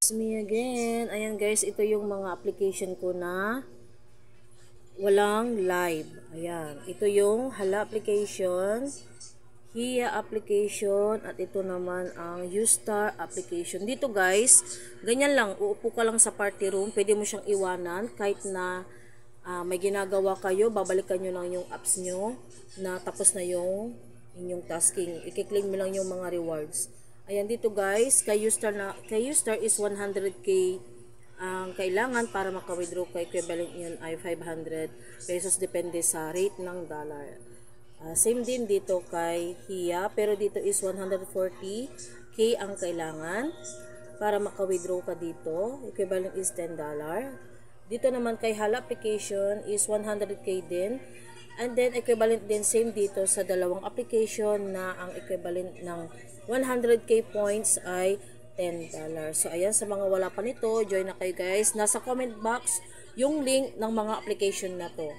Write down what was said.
It's me again. Ayan guys, ito yung mga application ko na walang live. Ayan, ito yung Hala application, Hiya application, at ito naman ang Ustar application. Dito guys, ganyan lang, uupo ka lang sa party room, pwede mo siyang iwanan kahit na may ginagawa kayo, babalikan nyo lang yung apps nyo na tapos na yung inyong tasking. I-claim mo lang yung mga rewards. Ayan, dito guys, kay Ustar is 100k ang kailangan para maka-withdraw ka. Equivalent yun ay 500 pesos, depende sa rate ng dollar. Same din dito kay Hiya, pero dito is 140k ang kailangan para maka-withdraw ka dito. Equivalent is $10. Dito naman kay Hala application is 100k din. And then, equivalent din same dito sa dalawang application na ang equivalent ng 100k points ay $10. So, ayan, sa mga wala pa nito, join na kayo guys. Nasa comment box yung link ng mga application na to.